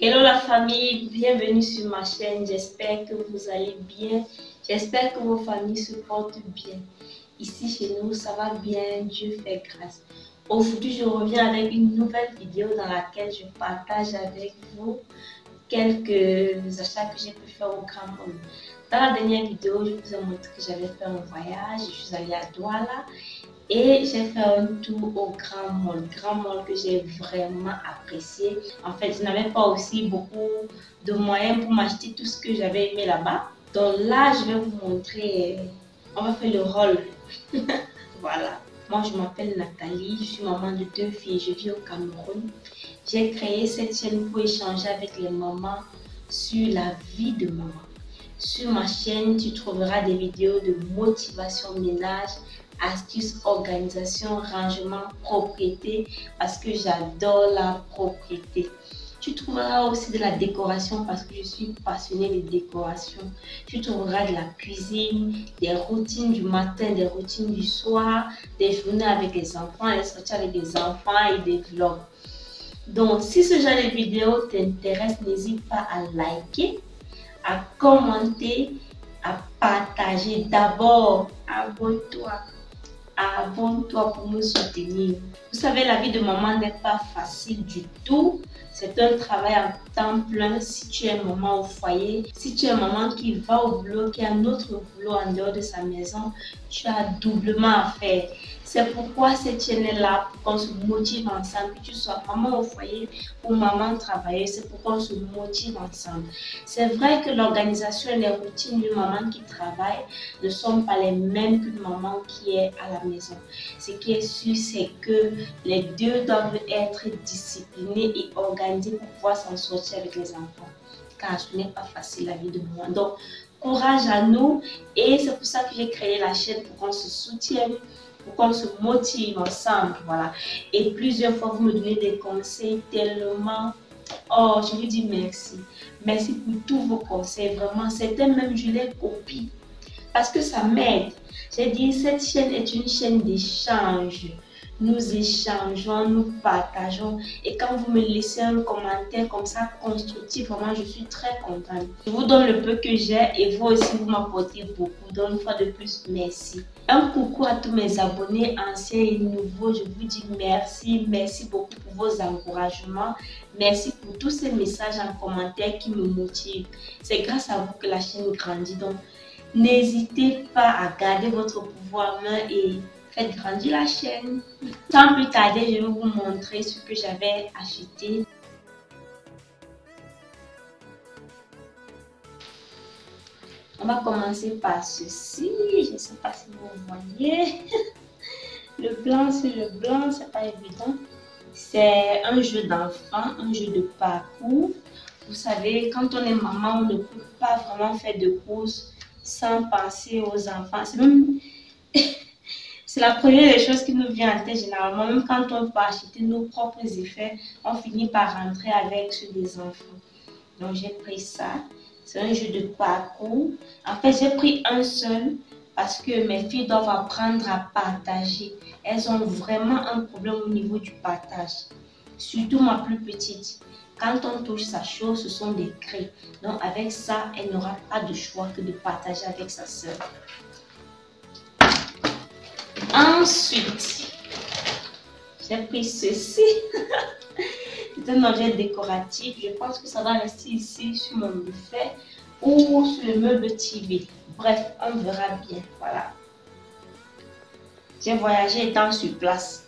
Hello la famille, bienvenue sur ma chaîne, j'espère que vous allez bien, j'espère que vos familles se portent bien. Ici chez nous, ça va bien, Dieu fait grâce. Aujourd'hui, je reviens avec une nouvelle vidéo dans laquelle je partage avec vous quelques achats que j'ai pu faire au Grand Mall. Dans la dernière vidéo, je vous ai montré que j'avais fait un voyage, je suis allée à Douala et j'ai fait un tour au Grand Mall que j'ai vraiment apprécié. En fait, je n'avais pas aussi beaucoup de moyens pour m'acheter tout ce que j'avais aimé là-bas. Donc là, je vais vous montrer, on va faire le rôle. Voilà. Moi, je m'appelle Nathalie, je suis maman de 2 filles, je vis au Cameroun. J'ai créé cette chaîne pour échanger avec les mamans sur la vie de maman. Sur ma chaîne, tu trouveras des vidéos de motivation ménage, astuces, organisation, rangement, propriété, parce que j'adore la propriété. Tu trouveras aussi de la décoration parce que je suis passionnée de décoration. Tu trouveras de la cuisine, des routines du matin, des routines du soir, des journées avec les enfants, des sorties avec les enfants et des vlogs. Donc, si ce genre de vidéo t'intéresse, n'hésite pas à liker, à commenter, à partager. D'abord, abonne-toi. Abonne-toi pour me soutenir. Vous savez, la vie de maman n'est pas facile du tout. C'est un travail à temps plein si tu es maman au foyer. Si tu es maman qui va au boulot, qui a un autre boulot en dehors de sa maison, tu as doublement à faire. C'est pourquoi cette chaîne est là, pour qu'on se motive ensemble, que tu sois maman au foyer ou maman travailleuse, c'est pour qu'on se motive ensemble. C'est vrai que l'organisation et les routines d'une maman qui travaille ne sont pas les mêmes qu'une maman qui est à la maison. Ce qui est sûr, c'est que les deux doivent être disciplinés et organisés pour pouvoir s'en sortir avec les enfants. Car ce n'est pas facile la vie de maman. Donc, courage à nous et c'est pour ça que j'ai créé la chaîne pour qu'on se soutienne, pour qu'on se motive ensemble, voilà. Et plusieurs fois, vous me donnez des conseils tellement... Oh, je vous dis merci. Merci pour tous vos conseils, vraiment. Certains même, je les copie parce que ça m'aide. J'ai dit, cette chaîne est une chaîne d'échange. Nous échangeons, nous partageons. Et quand vous me laissez un commentaire comme ça, constructif, vraiment, je suis très contente. Je vous donne le peu que j'ai et vous aussi, vous m'apportez beaucoup. Donc, une fois de plus, merci. Un coucou à tous mes abonnés, anciens et nouveaux. Je vous dis merci. Merci beaucoup pour vos encouragements. Merci pour tous ces messages en commentaire qui me motivent. C'est grâce à vous que la chaîne grandit. Donc, n'hésitez pas à garder votre pouvoir en main et faites grandir la chaîne. Sans plus tarder, je vais vous montrer ce que j'avais acheté. On va commencer par ceci. Je ne sais pas si vous voyez. Le blanc sur le blanc, c'est pas évident. C'est un jeu d'enfant, un jeu de parcours. Vous savez, quand on est maman, on ne peut pas vraiment faire de courses sans penser aux enfants. C'est la première des choses qui nous vient en tête généralement. Même quand on peut acheter nos propres effets, on finit par rentrer avec ceux des enfants. Donc j'ai pris ça. C'est un jeu de parcours. En fait, j'ai pris un seul parce que mes filles doivent apprendre à partager. Elles ont vraiment un problème au niveau du partage. Surtout ma plus petite. Quand on touche sa chose, ce sont des cris. Donc avec ça, elle n'aura pas de choix que de partager avec sa soeur. Ensuite, j'ai pris ceci. C'est un objet décoratif. Je pense que ça va rester ici sur mon buffet ou sur le meuble TV. Bref, on verra bien. Voilà. J'ai voyagé étant sur place.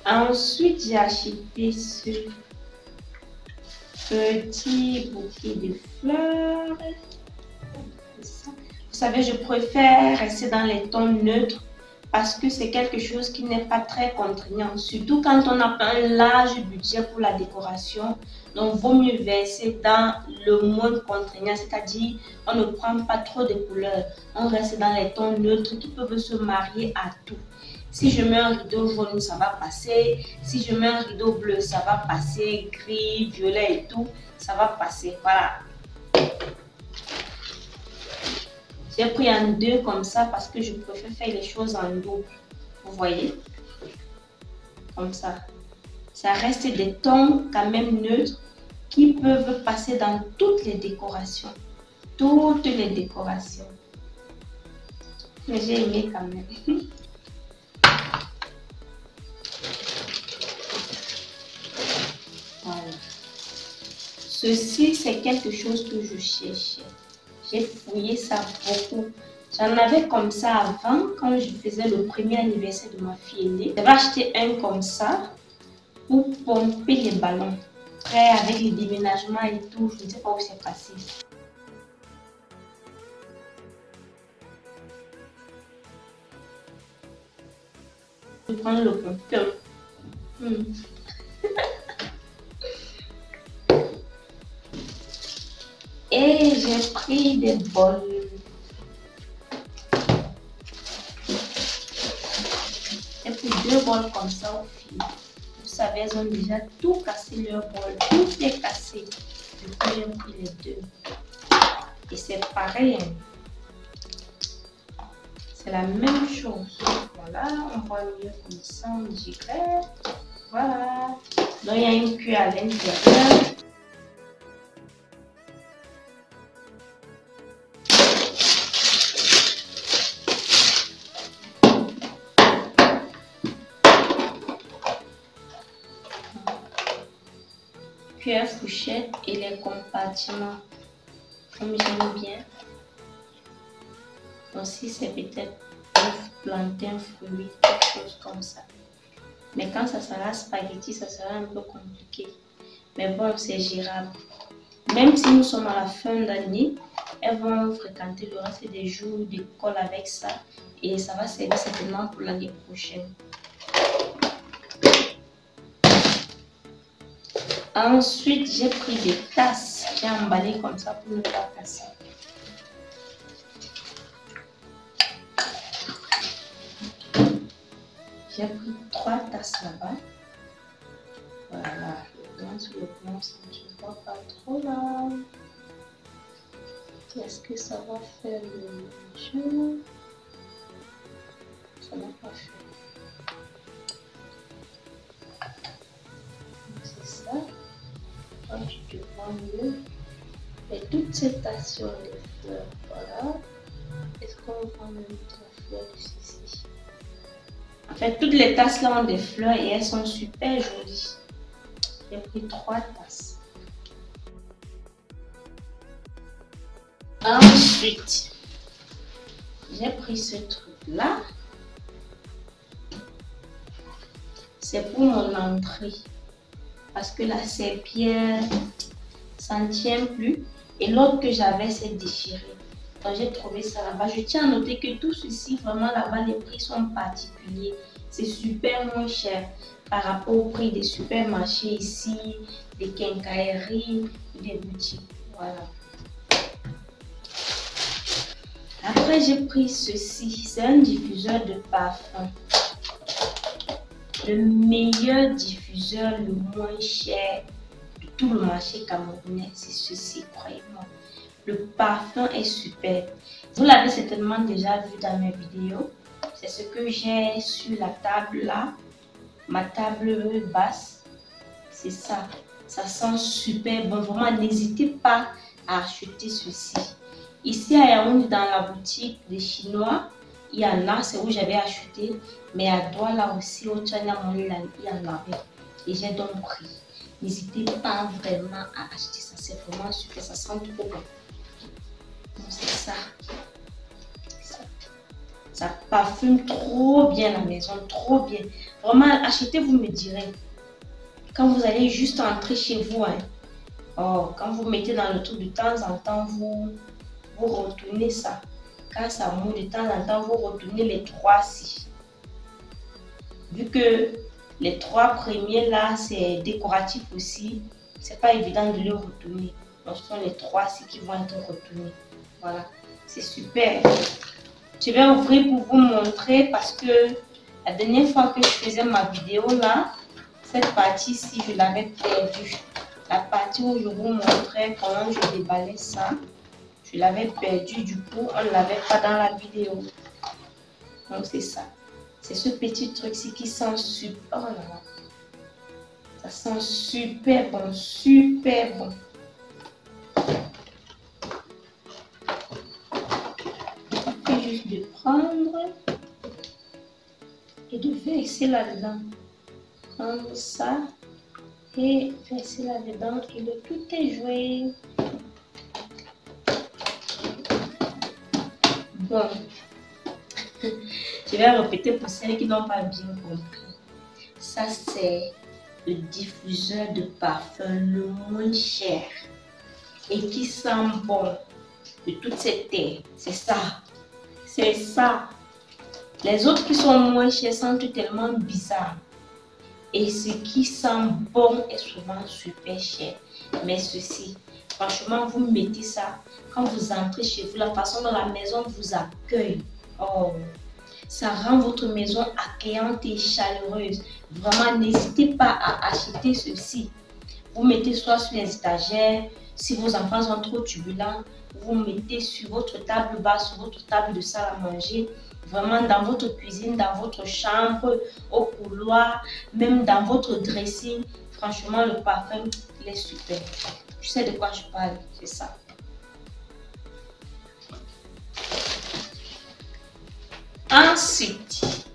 Ensuite, j'ai acheté ce petit bouquet de fleurs. Vous savez, je préfère rester dans les tons neutres parce que c'est quelque chose qui n'est pas très contraignant. Surtout quand on n'a pas un large budget pour la décoration. Donc, vaut mieux verser dans le moins contraignant, c'est-à-dire on ne prend pas trop de couleurs. On reste dans les tons neutres qui peuvent se marier à tout. Si je mets un rideau jaune, ça va passer. Si je mets un rideau bleu, ça va passer. Gris, violet et tout, ça va passer. Voilà. J'ai pris en deux comme ça parce que je préfère faire les choses en double. Vous voyez? comme ça. Ça reste des tons quand même neutres qui peuvent passer dans toutes les décorations. Toutes les décorations. Mais j'ai aimé quand même. Voilà. Ceci, c'est quelque chose que je cherchais. J'ai fouillé ça beaucoup. J'en avais comme ça avant, quand je faisais le premier anniversaire de ma fille aînée. J'avais acheté un comme ça pour pomper les ballons. Après, avec les déménagements et tout, je ne sais pas où c'est passé. Je prends le pompeur. Et j'ai pris des bols. J'ai pris 2 bols comme ça aux filles. Vous savez, elles ont déjà tout cassé leur bol. Tout est cassé. Du coup, j'ai pris les 2. Et c'est pareil. C'est la même chose. Voilà, on voit mieux comme ça, on dirait. Voilà. Donc, il y a une cuillère à l'intérieur. Cuillère fourchette et les compartiments. Comme j'aime bien. Donc, si c'est peut-être plantain, fruit, quelque chose comme ça. Mais quand ça sera spaghetti, ça sera un peu compliqué. Mais bon, c'est gérable. Même si nous sommes à la fin d'année, elles vont fréquenter le reste des jours d'école avec ça. Et ça va servir certainement pour l'année prochaine. Ensuite, j'ai pris des tasses. J'ai emballé comme ça pour ne pas casser. J'ai pris 3 tasses là-bas. Voilà. Donc, sur le plan, ça ne voit pas trop là. Est-ce que ça va faire le jeu? Ça n'a pas fait. C'est ça. Quand tu te vois mieux. Et toutes ces tasses sur les fleurs. Voilà. Est-ce qu'on voit même la fleur de ceci? En fait, toutes les tasses là ont des fleurs et elles sont super jolies. J'ai pris 3 tasses. Ensuite, j'ai pris ce truc là. C'est pour mon entrée. Parce que la serpillère, ça ne tient plus. Et l'autre que j'avais, s'est déchiré. Donc j'ai trouvé ça là-bas. Je tiens à noter que tout ceci, vraiment là-bas, les prix sont particuliers. C'est super moins cher par rapport au prix des supermarchés ici, des quincailleries, des boutiques. Voilà. Après, j'ai pris ceci. C'est un diffuseur de parfum. Le meilleur diffuseur, le moins cher de tout le marché camerounais, c'est ceci, croyez-moi. Le parfum est super. Vous l'avez certainement déjà vu dans mes vidéos. C'est ce que j'ai sur la table là. Ma table basse. C'est ça. Ça sent super bon. Vraiment, n'hésitez pas à acheter ceci. Ici à Yaoundé, dans la boutique des Chinois, il y en a. C'est où j'avais acheté. Mais à Douala aussi, au Tchana Monila, il y en avait. Et j'ai donc pris. N'hésitez pas vraiment à acheter ça. C'est vraiment super. Ça sent trop bon. C'est ça. Ça parfume trop bien la maison, trop bien. Vraiment, achetez, vous me direz. Quand vous allez juste entrer chez vous, hein, oh, quand vous mettez dans le truc de temps en temps, vous retournez ça. Quand ça mouille de temps en temps, vous retournez les 3-ci. Vu que les 3 premiers là, c'est décoratif aussi, c'est pas évident de les retourner. Donc, ce sont les 3-ci qui vont être retournés. Voilà, c'est super. Je vais ouvrir pour vous montrer parce que la dernière fois que je faisais ma vidéo là, cette partie-ci, je l'avais perdue. La partie où je vous montrais comment je déballais ça, je l'avais perdue. Du coup, on ne l'avait pas dans la vidéo. Donc, c'est ça. C'est ce petit truc-ci qui sent super. Oh là là. Ça sent super bon, super bon. Il suffit juste de prendre et de verser là-dedans. Prendre ça et verser là-dedans et le tout est joué. Bon, je vais répéter pour celles qui n'ont pas bien compris. Ça, c'est le diffuseur de parfum le moins cher et qui sent bon de toute cette terre. C'est ça. C'est ça. Les autres qui sont moins chers sentent tellement bizarre. Et ce qui sent bon est souvent super cher. Mais ceci, franchement, vous mettez ça. Quand vous entrez chez vous, la façon dont la maison vous accueille, oh, ça rend votre maison accueillante et chaleureuse. Vraiment, n'hésitez pas à acheter ceci. Vous mettez soit sur les étagères, si vos enfants sont trop turbulents, vous mettez sur votre table basse, sur votre table de salle à manger, vraiment dans votre cuisine, dans votre chambre, au couloir, même dans votre dressing. Franchement, le parfum, il est super. Je sais de quoi je parle, c'est ça. Ensuite,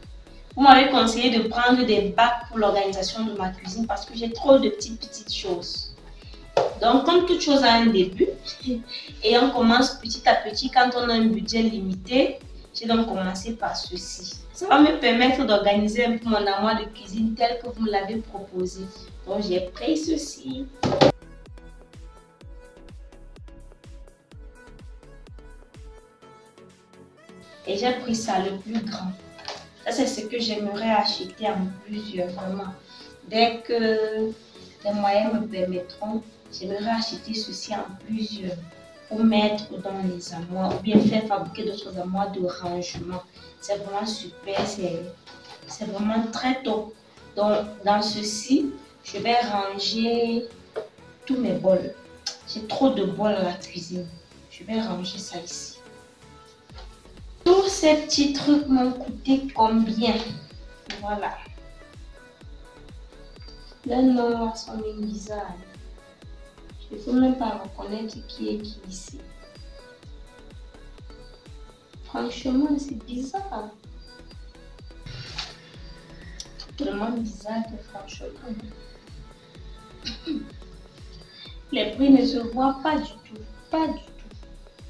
vous m'avez conseillé de prendre des bacs pour l'organisation de ma cuisine parce que j'ai trop de petites choses. Donc, comme toute chose a un début, et on commence petit à petit quand on a un budget limité, j'ai donc commencé par ceci. Ça va me permettre d'organiser un peu mon armoire de cuisine tel que vous me l'avez proposé. Donc, j'ai pris ceci. Et j'ai pris ça, le plus grand. Ça, c'est ce que j'aimerais acheter en plusieurs, vraiment. Dès que les moyens me permettront, j'aimerais acheter ceci en plusieurs pour mettre dans les armoires ou bien faire fabriquer d'autres armoires de rangement. C'est vraiment super, c'est vraiment très top. Donc, dans ceci, je vais ranger tous mes bols. J'ai trop de bols à la cuisine. Je vais ranger ça ici. Tous ces petits trucs m'ont coûté combien? Voilà. Le nom sont bizarre. Je ne peux même pas reconnaître qui est qui ici. Franchement, c'est bizarre. Tellement bizarre que franchement. Les prix ne se voient pas du tout. Pas du tout.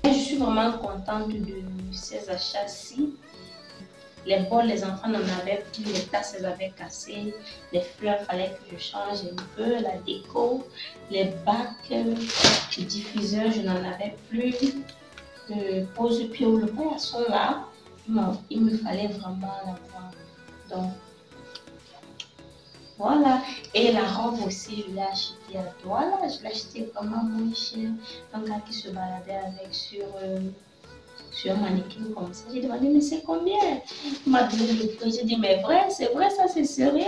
Je suis vraiment contente de ces achats-ci. Les bols, les enfants n'en avaient plus, les tasses, elles avaient cassé. Les fleurs, il fallait que je change un peu. La déco, les bacs, les diffuseurs, je n'en avais plus. Le pose-pied ou le paillasson là, il me fallait vraiment l'avoir. Donc, voilà. Et la robe aussi, je l'ai achetée à Douala. Je l'ai achetée vraiment moins cher. Un gars qui se baladait avec sur un mannequin comme ça. J'ai demandé, mais c'est combien? Il m'a donné le prix. J'ai dit, mais vrai, ça, c'est sérieux.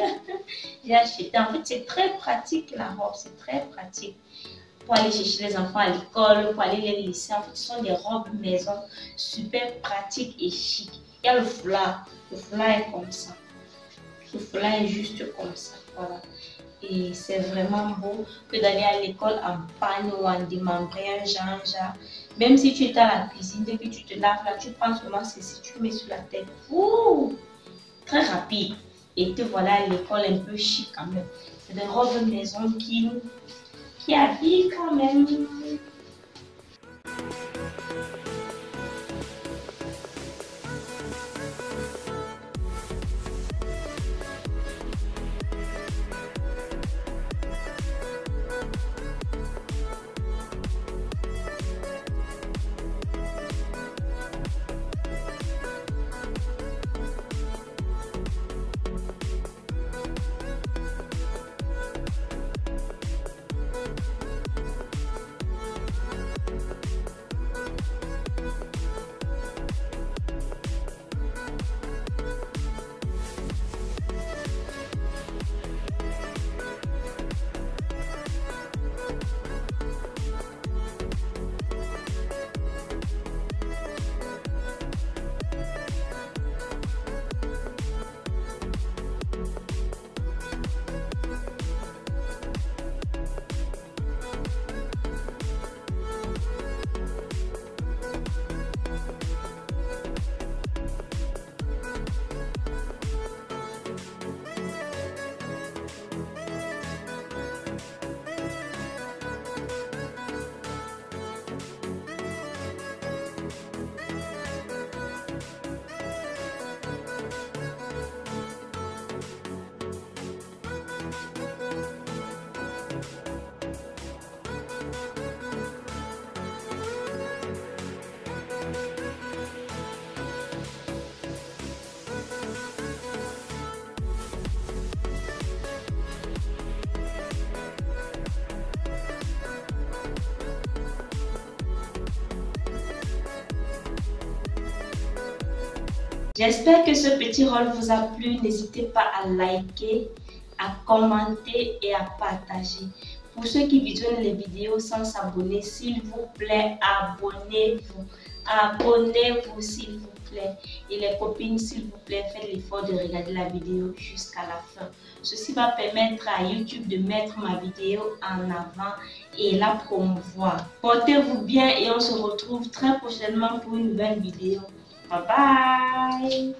J'ai acheté. En fait, c'est très pratique la robe. C'est très pratique. Pour aller chercher les enfants à l'école, pour aller les laisser. En fait, ce sont des robes maison super pratiques et chic. Il y a le foulard. Le foulard est comme ça. Le foulard est juste comme ça. Voilà. Et c'est vraiment beau que d'aller à l'école en panne ou en démembré, un genre. Même si tu es dans la cuisine, dès que tu te laves là, tu prends seulement ceci, tu mets sur la tête. Ouh, très rapide. Et te voilà à l'école un peu chic quand même. C'est des robes maison qui habillent quand même. J'espère que ce petit rôle vous a plu. N'hésitez pas à liker, à commenter et à partager. Pour ceux qui visionnent les vidéos sans s'abonner, s'il vous plaît, abonnez-vous. Abonnez-vous, s'il vous plaît. Et les copines, s'il vous plaît, faites l'effort de regarder la vidéo jusqu'à la fin. Ceci va permettre à YouTube de mettre ma vidéo en avant et la promouvoir. Portez-vous bien et on se retrouve très prochainement pour une nouvelle vidéo. Bye bye!